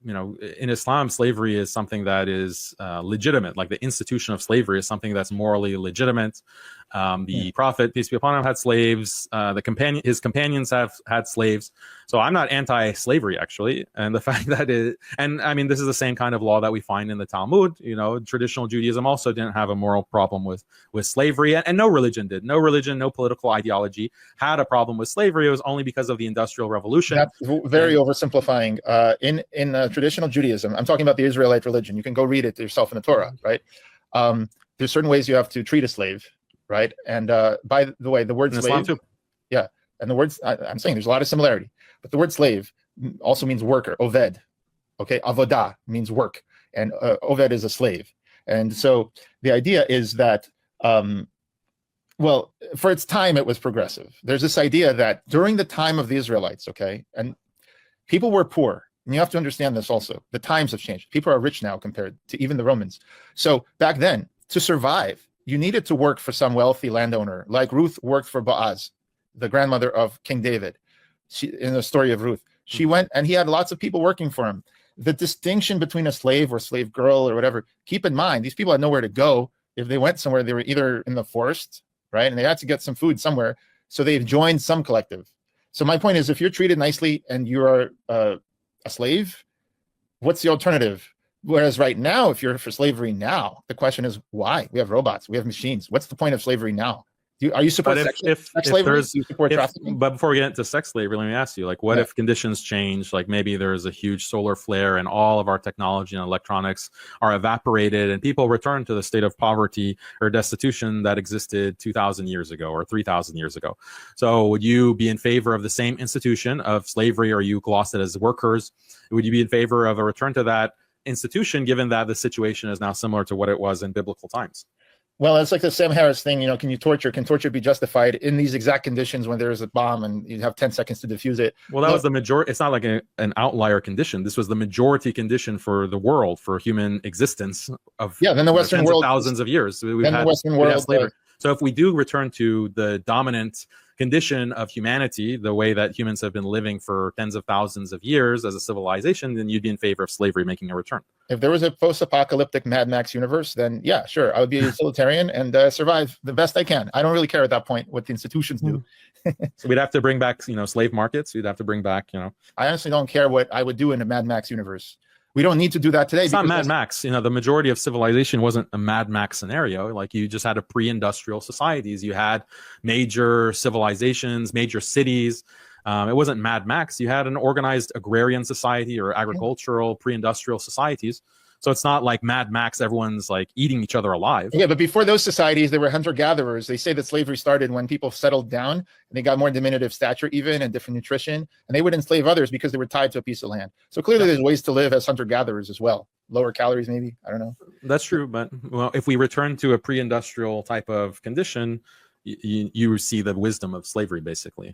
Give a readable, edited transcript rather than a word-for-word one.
in Islam, slavery is something that is legitimate. Like the institution of slavery is something that's morally legitimate. The Prophet, peace be upon him, had slaves. His companions have had slaves. So I'm not anti-slavery, actually. And the fact that this is the same kind of law that we find in the Talmud. Traditional Judaism also didn't have a moral problem with slavery, and no religion did. No religion, no political ideology had a problem with slavery. It was only because of the Industrial Revolution. That's very oversimplifying. In traditional Judaism, I'm talking about the Israelite religion. You can go read it yourself in the Torah, right? There's certain ways you have to treat a slave, right? And by the way, the word slave, yeah, and the words I'm saying there's a lot of similarity, but the word slave also means worker, oved. Okay, avodah means work, and oved is a slave. And so the idea is that, well, for its time, it was progressive. There's this idea that during the time of the Israelites, okay, and people were poor. And you have to understand this also. The times have changed. People are rich now compared to even the Romans. So back then, to survive, you needed to work for some wealthy landowner, like Ruth worked for Boaz, the grandmother of King David. In the story of Ruth, she went and he had lots of people working for him. The distinction between a slave or slave girl or whatever, keep in mind, these people had nowhere to go. If they went somewhere, they were either in the forest, right? And they had to get some food somewhere. So they've joined some collective. So my point is, if you're treated nicely and you are a slave, what's the alternative? Whereas right now, if you're for slavery now, the question is why? We have robots, we have machines. What's the point of slavery now? Are you supporting sex slavery? Do you support trafficking? But before we get into sex slavery, let me ask you, like, what if conditions change? Like maybe there's a huge solar flare and all of our technology and electronics are evaporated and people return to the state of poverty or destitution that existed 2,000 years ago or 3,000 years ago. So would you be in favor of the same institution of slavery, or you gloss it as workers? Would you be in favor of a return to that institution, given that the situation is now similar to what it was in biblical times? Well, it's like the Sam Harris thing, can torture be justified in these exact conditions when there's a bomb and you have 10 seconds to defuse it? Well, that was the majority. It's not like an outlier condition. This was the majority condition for the world, for human existence of then the Western world, thousands of years. We've had the Western world slavery. So if we do return to the dominant condition of humanity, the way that humans have been living for tens of thousands of years as a civilization, then you'd be in favor of slavery making a return. If there was a post-apocalyptic Mad Max universe, then yeah, sure, I would be a utilitarian and survive the best I can. I don't really care at that point what the institutions do. So we'd have to bring back, slave markets. We'd have to bring back, I honestly don't care what I would do in a Mad Max universe. We don't need to do that today. It's not Mad Max. The majority of civilization wasn't a Mad Max scenario. Like, you just had a pre-industrial societies. You had major civilizations, major cities. It wasn't Mad Max. You had an organized agrarian society or agricultural pre-industrial societies. So it's not like Mad Max, everyone's like eating each other alive. Yeah, but before those societies, they were hunter-gatherers. They say that slavery started when people settled down and they got more diminutive stature even and different nutrition. And they would enslave others because they were tied to a piece of land. So clearly there's ways to live as hunter-gatherers as well. Lower calories maybe, I don't know. That's true, but if we return to a pre-industrial type of condition, you see the wisdom of slavery basically.